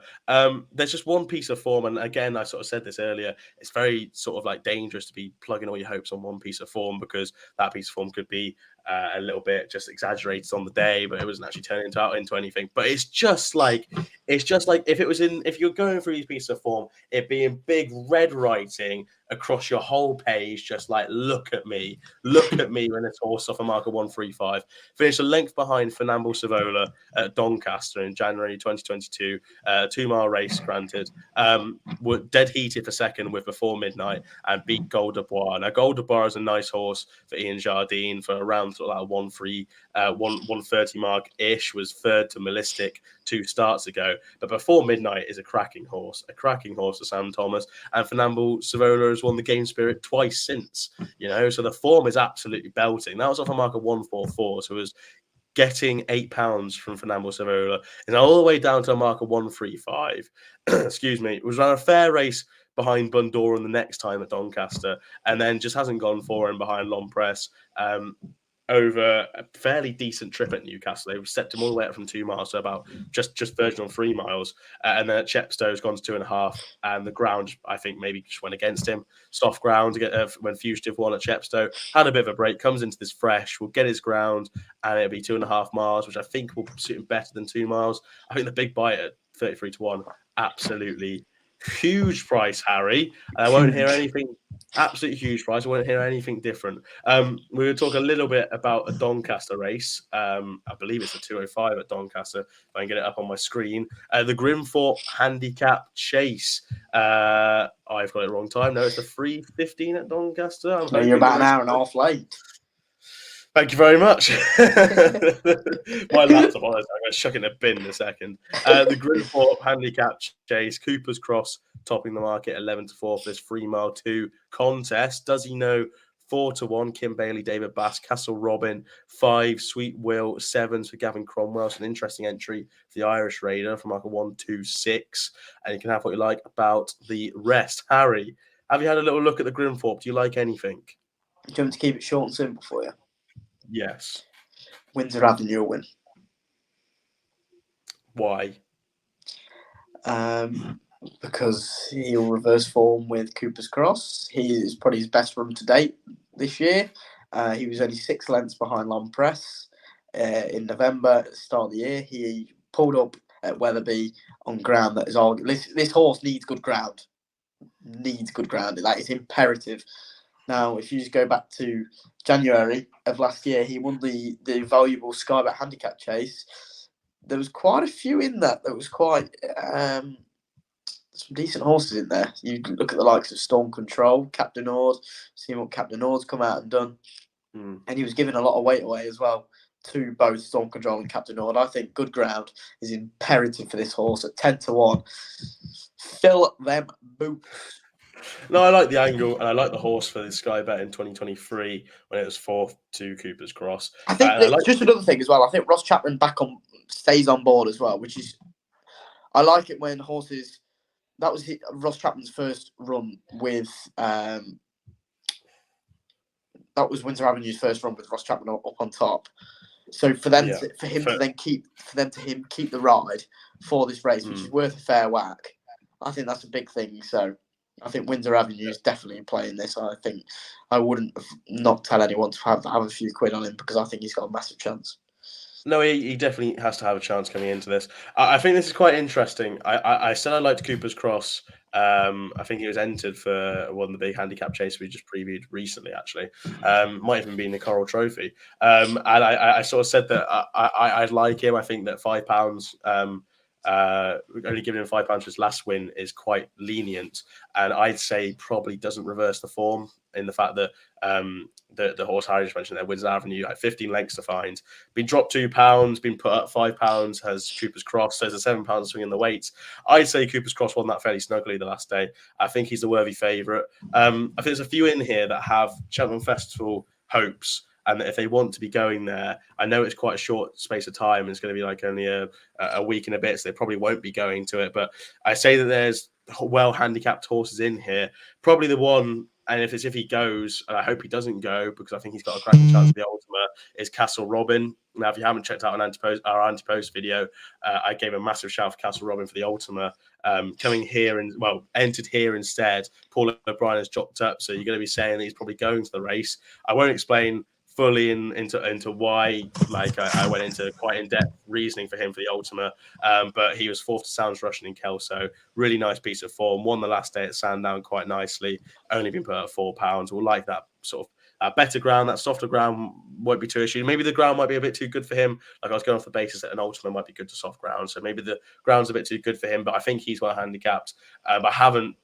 There's just one piece of form, and again, I sort of said this earlier, it's very sort of like dangerous to be plugging all your hopes on one piece of form, because that piece of form could be a little bit just exaggerated on the day, but it wasn't actually turning out into anything. But it's just like if you're going through these pieces of form, it being big red writing across your whole page, just like look at me when it's horse off a mark of 135. Finished a length behind Fernando Savola at Doncaster in January 2022. 2-mile race, granted. Were dead heated for second with Before Midnight and beat Gold de Bois. Now Gold de Bois is a nice horse for Ian Jardine for around sort of like 130 mark ish. Was third to Melistic 2 starts ago, but Before Midnight is a cracking horse to Sam Thomas, and Fernando Savola has won the Game Spirit twice since. So the form is absolutely belting. That was off a mark of 144, so it was getting £8 from Fernando Savola, and all the way down to a mark of 135. Excuse me. It was around a fair race behind Bundoran the next time at Doncaster, and then just hasn't gone for him behind Lompress. Over a fairly decent trip at Newcastle. They've stepped him all the way up from 2 miles to about just verging on 3 miles. And then at Chepstow has gone to 2.5. And the ground, I think, maybe just went against him. Soft ground when Fugitive won at Chepstow. Had a bit of a break, comes into this fresh, will get his ground, and it'll be 2.5 miles, which I think will suit him better than 2 miles. I think the Big Bite at 33-1, absolutely huge price, Harry. I won't hear anything. Absolutely huge price. I won't hear anything different. We will talk a little bit about a Doncaster race. I believe it's a 205 at Doncaster. If I can get it up on my screen. The Grimthorpe Handicap Chase. I've got it wrong time. No, it's the 3:15 at Doncaster. You're about an hour and a half late. Thank you very much. My laptop, honestly, I'm going to chuck it in a bin in a second. The Grimthorpe Handicap Chase, Cooper's Cross topping the market 11-4 for this 3 mile 2 contest. Does he know 4-1? Kim Bailey, David Bass, Castle Robin, 5, Sweet Will, 7s for Gavin Cromwell. It's an interesting entry for the Irish Raider from like a 1-2-6. And you can have what you like about the rest. Harry, have you had a little look at the Grimthorpe? Do you like anything? Do you want me to keep it short and simple for you? Yes. Windsor Avenue will win. Why? Because he'll reverse form with Cooper's Cross. He is probably his best run to date this year. He was only 6 lengths behind Long Press in November at the start of the year. He pulled up at Wetherby on ground that is all. This horse needs good ground. That is imperative. Now, if you just go back to January of last year, he won the valuable Sky Bet Handicap Chase. There was quite a few in that. There was quite some decent horses in there. You look at the likes of Storm Control, Captain Ord, see what Captain Ord's come out and done. And he was giving a lot of weight away as well to both Storm Control and Captain Ord. I think good ground is imperative for this horse at 10-1. Fill them boots. No, I like the angle and I like the horse for the Sky Bet in 2023 when it was 4th to Cooper's Cross. I think just another thing as well. I think Ross Chapman stays on board as well, which is I like it when horses. That was Ross Chapman's first run with. That was Windsor Avenue's first run with Ross Chapman up on top. So for him to keep the ride for this race, which is worth a fair whack, I think that's a big thing. So I think Windsor Avenue is definitely playing this. I think I wouldn't not tell anyone to have a few quid on him because I think he's got a massive chance. No, he definitely has to have a chance coming into this. I think this is quite interesting. I said I liked Cooper's Cross. I think he was entered for one of the big handicap chases we just previewed recently, actually. Might even be in the Coral Trophy. And I sort of said that I'd like him. I think that £5, only giving him £5 for his last win is quite lenient. And I'd say probably doesn't reverse the form in the fact that the horse Harry just mentioned there, Windsor Avenue, like 15 lengths to find, been dropped £2, been put up £5, has Cooper's Cross, so there's a £7 swing in the weights. I'd say Cooper's Cross won that fairly snugly the last day. I think he's the worthy favourite. I think there's a few in here that have Cheltenham Festival hopes, and if they want to be going there, I know it's quite a short space of time. It's going to be like only a week and a bit, so they probably won't be going to it. But I say that there's well handicapped horses in here. Probably the one, and if he goes, and I hope he doesn't go because I think he's got a cracking chance of the Ultima, is Castle Robin. Now, if you haven't checked out our anti-post video, I gave a massive shout for Castle Robin for the Ultima. Coming here and entered here instead. Paul O'Brien has dropped up, so you're going to be saying that he's probably going to the race. I won't explain fully into why, I went into quite in-depth reasoning for him for the Ultima, but he was 4th to Sounds Russian in Kelso. Really nice piece of form. Won the last day at Sandown quite nicely. Only been put at £4. We'll like that sort of better ground. That softer ground won't be too issue. Maybe the ground might be a bit too good for him. Like I was going off the basis that an Ultima might be good to soft ground, so maybe the ground's a bit too good for him, but I think he's well handicapped. I haven't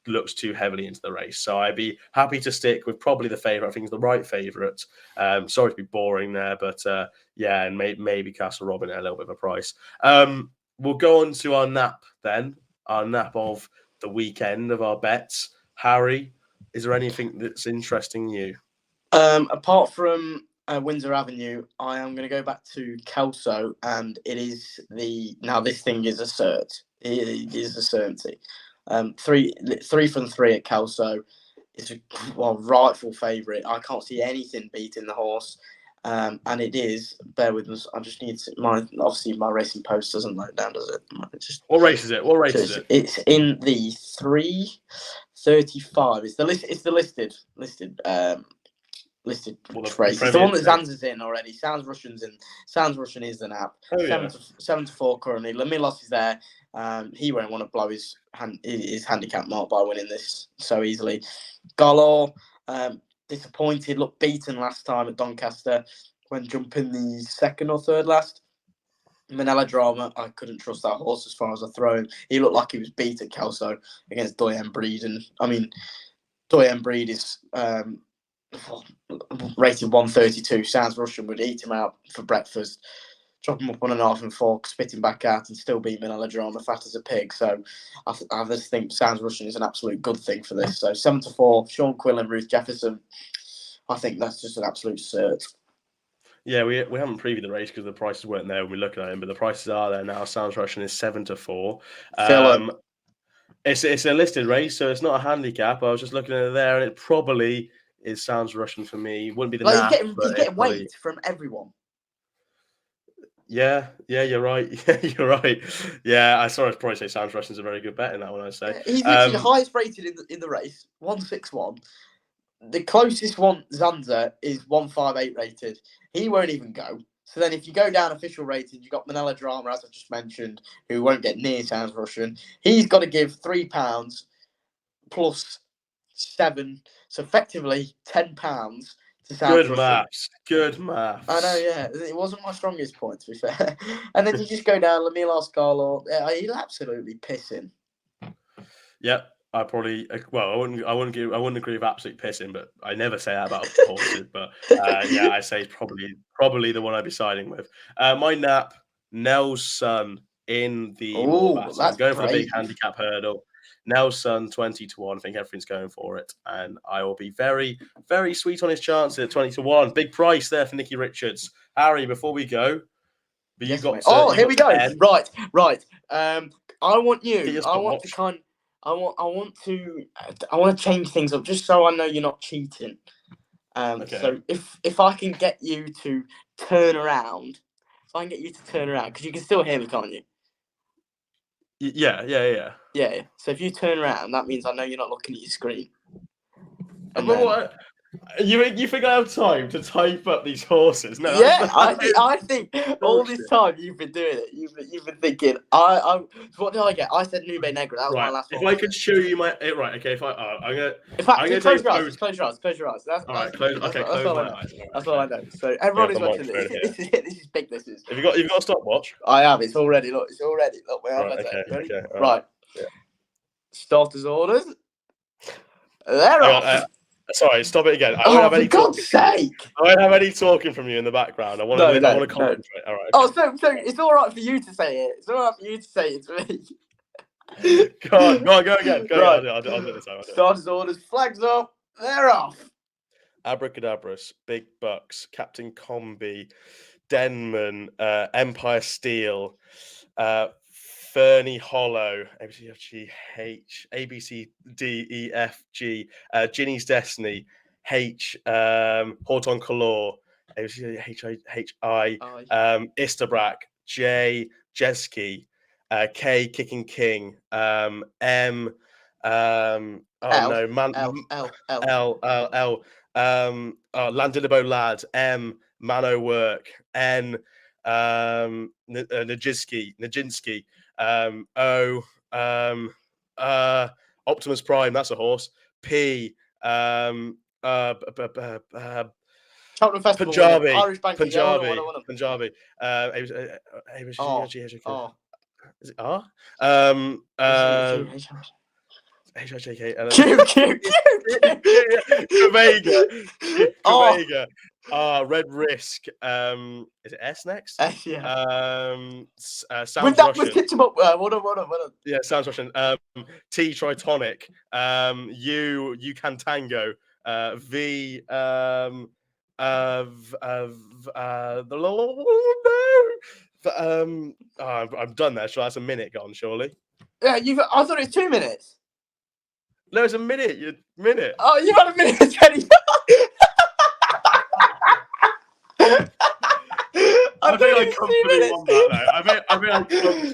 looks too heavily into the race, so I'd be happy to stick with probably the favourite. I think he's the right favourite. Sorry to be boring there, but and maybe Castle Robin at a little bit of a price. We'll go on to our nap then, our nap of the weekend of our bets. Harry, is there anything that's interesting you? Apart from Windsor Avenue, I am going to go back to Kelso, and it is now this thing is a cert. It is a certainty. 3 from 3 at Kelso is a rightful favourite. I can't see anything beating the horse, and it is. Bear with us. I just need my racing post doesn't load down, does it? What race is it? It's in the 3:35. It's the listed race. It's the one that Zanz is in already. Sounds Russian is the nap. 7-4 currently. Lamilos is there. He won't want to blow his handicap mark by winning this so easily. Galore, disappointed, looked beaten last time at Doncaster when jumping the 2nd or 3rd last. Manila Drama, I couldn't trust that horse as far as I throw him. He looked like he was beat at Kelso against Doyen Breed, and I mean Doyen Breed is rated 132. Sounds Russian would eat him out for breakfast, chop him up on a knife and fork, spit him back out, and still beat Melodrama fat as a pig. So I just think Sounds Russian is an absolute good thing for this. So 7-4, Sean Quill and Ruth Jefferson. I think that's just an absolute cert. Yeah, we haven't previewed the race because the prices weren't there when we looked at them, but the prices are there now. Sounds Russian is 7-4. It's a listed race, so it's not a handicap. I was just looking at it there, and it probably is Sounds Russian for me. Wouldn't be the nap, he's getting weight from everyone. Yeah, you're right. Yeah, you're right. Yeah, I saw it probably say Sounds Russian is a very good bet in that one. I say he's literally the highest rated in the race, 161. The closest one, Zanza, is 158 rated. He won't even go. So then if you go down official rating, you've got Manila Drama, as I just mentioned, who won't get near Sounds Russian. He's got to give £3 plus 7, so effectively £10 to Sounds Russian. Good maths. I know, yeah. It wasn't my strongest point, to be fair. And then you just go down, Lamila Scarlo. He'll absolutely piss him. Yep. I probably I wouldn't agree with absolute pissing, but I never say that about horses. But yeah, I say it's probably the one I'd be siding with. My nap, Nell's son in the Morebattle. I'm going for the big handicap hurdle. Nell's son 20-1. I think everything's going for it, and I will be very, very sweet on his chances at 20-1. Big price there for Nicky Richards. Harry, before we go, but yes, you got. Here we go. Right. I want to change things up just so I know you're not cheating. Okay. So if I can get you to turn around, because you can still hear me, can't you? Yeah. So if you turn around, that means I know you're not looking at your screen. What? You think I have time to type up these horses? No. Yeah, I think all this time you've been doing it. You've been thinking. What did I get? I said Nube Negra. That was my last one. If I could show you my right, okay. I'm gonna. Close your eyes. Close your eyes. That's all right. Close my eyes. That's all I know. So everyone is watching this. This is it. This is big. This is. Have you got a stopwatch? I have. It's all ready. Look. Look. Okay. Right. Yeah. Starters orders. They're off. Sorry, stop it again. For God's sake! I won't have any talking from you in the background. I want to concentrate. All right. Okay. So it's all right for you to say it. It's all right for you to say it to me. Go again. Go. I'll do it this time. Starters orders, flags up. They're off. Abracadabras, Big Bucks, Captain Combi, Denman, Empire Steel, Fernie Hollow, ABCDEFG, Ginny's Destiny, Horton Color, HI, Istabrak, J, Jeski, K, Kicking King, M, L, Landilibo Lad, M, Mano Work, N, Nijinsky, Optimus Prime, that's a horse. P, Punjabi, Irish Banking, Punjabi. Is it R? Vega. Red Risk. Is it S next? S, yeah. Sounds Russian. Pitch him up. What on. Yeah, Sounds Russian. T Tritonic. U Can Tango. V. I'm done there. So that's a minute gone, surely. Yeah, I thought it was 2 minutes. No, it's a minute. Minute. Oh, you had a minute, Jenny. I think I comfortably won that, though.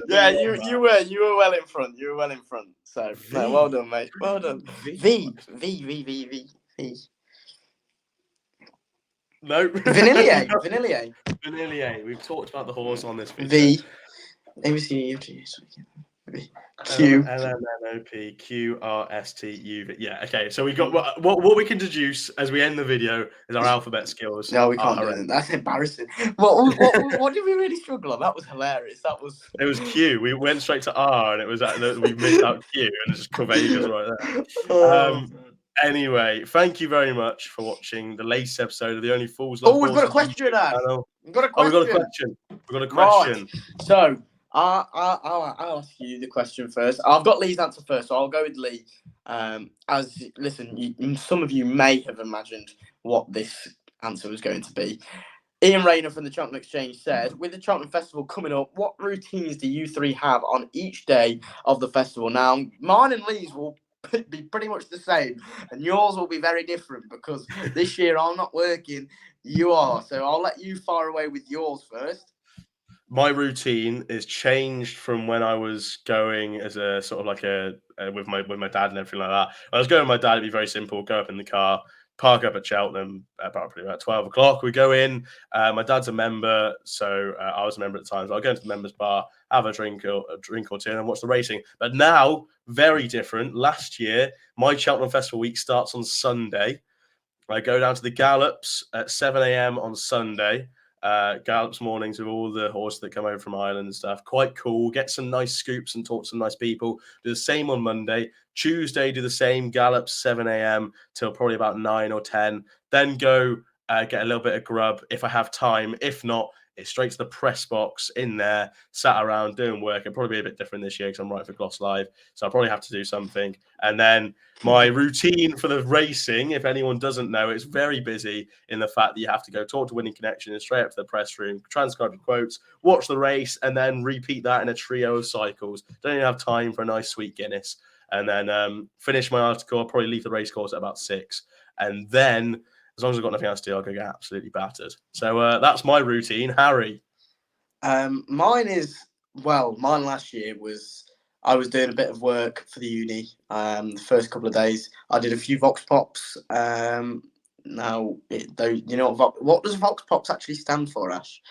Yeah, you were well in front. So, no, well done, mate. Well done. V. No. Vanillier. We've talked about the horse on this video. V. ABCD. Q. LMNOP QRSTU. Yeah, okay. So we got what we can deduce as we end the video is our alphabet skills. No, we can't do it. That's embarrassing. What did we really struggle on? That was hilarious. It was Q. We went straight to R, and it was we missed out Q, and it's just Corvegas right there. Anyway, thank you very much for watching the latest episode of the Only Fools Love Oh, we've got a Horses question, YouTube Ash. channel. We've got a Oh, question. we've got a question. Right. So I'll ask you the question first. I've got Lee's answer first, so I'll go with Lee. Some of you may have imagined what this answer was going to be. Ian Rayner from the Cheltenham Exchange said, with the Cheltenham Festival coming up, what routines do you three have on each day of the festival? Now, mine and Lee's will be pretty much the same, and yours will be very different because this year I'm not working, you are. So I'll let you fire away with yours first. My routine is changed from when I was going as a sort of like with my dad and everything like that. When I was going with my dad, it'd be very simple. Go up in the car, park up at Cheltenham about 12 o'clock. We go in. My dad's a member, so I was a member at the time. So I'll go into the members bar, have a drink or two, and watch the racing. But now, very different. Last year, my Cheltenham Festival week starts on Sunday. I go down to the Gallops at 7 a.m. on Sunday. Gallops mornings with all the horses that come over from Ireland and stuff. Quite cool. Get some nice scoops and talk to some nice people. Do the same on Monday. Tuesday, do the same. Gallops 7 a.m. till probably about 9 or 10. Then go get a little bit of grub if I have time. If not, it's straight to the press box in there, sat around doing work. It'll probably be a bit different this year because I'm writing for Gloss Live. So I'll probably have to do something. And then my routine for the racing, if anyone doesn't know, it's very busy in the fact that you have to go talk to Winning Connection and straight up to the press room, transcribe your quotes, watch the race, and then repeat that in a trio of cycles. Don't even have time for a nice sweet Guinness. And then finish my article. I'll probably leave the race course at about 6. And then, as long as I've got nothing else to do, I'll go get absolutely battered. So that's my routine. Harry? Mine last year was, I was doing a bit of work for the uni. The first couple of days, I did a few Vox Pops. What does Vox Pops actually stand for, Ash?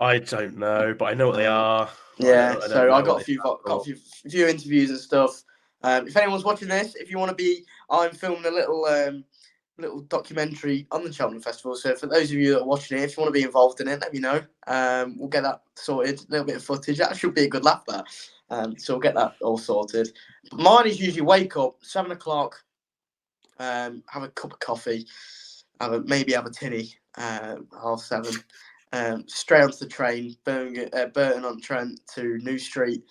I don't know, but I know what they are. Yeah, I got a few interviews and stuff. If anyone's watching this, if you want to be, I'm filming a little documentary on the Cheltenham Festival. So for those of you that are watching it, if you want to be involved in it, let me know. We'll get that sorted. A little bit of footage. That should be a good laugh, that. So we'll get that all sorted. But mine is usually wake up 7 o'clock, have a cup of coffee, maybe have a tinny, 7:30. Straight onto the train, Burton-on-Trent to New Street.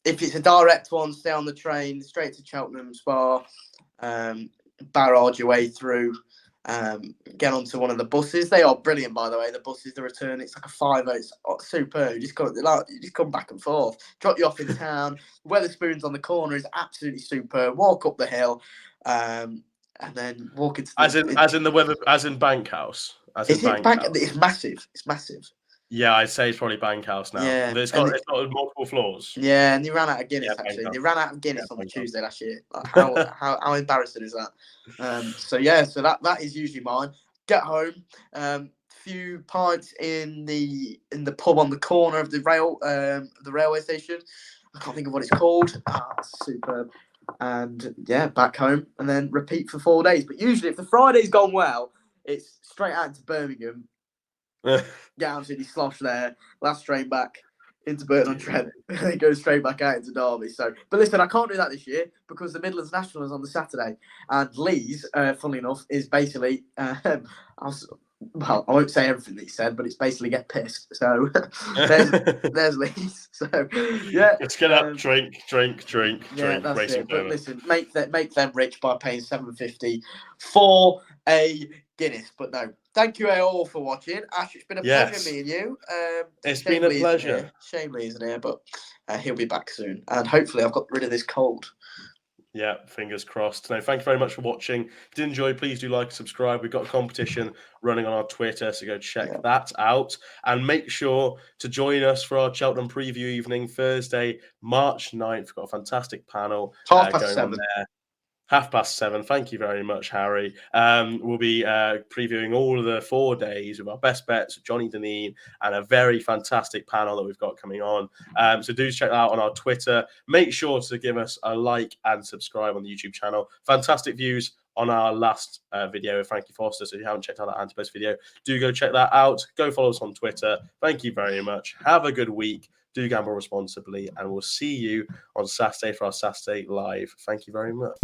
If it's a direct one, stay on the train, straight to Cheltenham Spa, barrage your way through, get onto one of the buses. They are brilliant, by the way, the buses, the return. It's like a 5. It's superb. You just come back and forth, drop you off in town. Wetherspoons on the corner is absolutely superb. Walk up the hill, and then walk into as in Bankhouse. It's massive. It's massive. Yeah, I'd say it's probably Bankhouse now. Yeah, it's got multiple floors. Yeah, and they ran out of Guinness, actually. Bankhouse. They ran out of Guinness on the Tuesday last year. Like, how embarrassing is that? So that is usually mine. Get home, few pints in the pub on the corner of the railway station. I can't think of what it's called. Superb. And back home, and then repeat for 4 days. But usually, if the Friday's gone well, it's straight out into Birmingham. Get absolutely slosh there. Last train back into Burton-on-Trent. And then go straight back out into Derby. So, but listen, I can't do that this year because the Midlands National is on the Saturday, and Lee's, funnily enough, is basically. I won't say everything that he said, but it's basically get pissed. So there's Lee's. So let's get up, drink. Yeah, that's racing it. But listen, make them rich by paying $7.50 for a Guinness. But no, thank you all for watching. Ash, it's been a pleasure meeting you. It's been a pleasure. Shame Lee isn't here, but he'll be back soon, and hopefully I've got rid of this cold. Yeah, fingers crossed. No, thank you very much for watching. If you did enjoy, please do like and subscribe. We've got a competition running on our Twitter, so go check that out. And make sure to join us for our Cheltenham preview evening, Thursday, March 9th. We've got a fantastic panel going 7:30 on there. 7:30. Thank you very much, Harry. We'll be previewing all of the 4 days with our best bets, Johnny Deneen, and a very fantastic panel that we've got coming on. So do check that out on our Twitter. Make sure to give us a like and subscribe on the YouTube channel. Fantastic views on our last video with Frankie Foster. So if you haven't checked out that ante-post video, do go check that out. Go follow us on Twitter. Thank you very much. Have a good week. Do gamble responsibly, and we'll see you on Saturday for our Saturday Live. Thank you very much.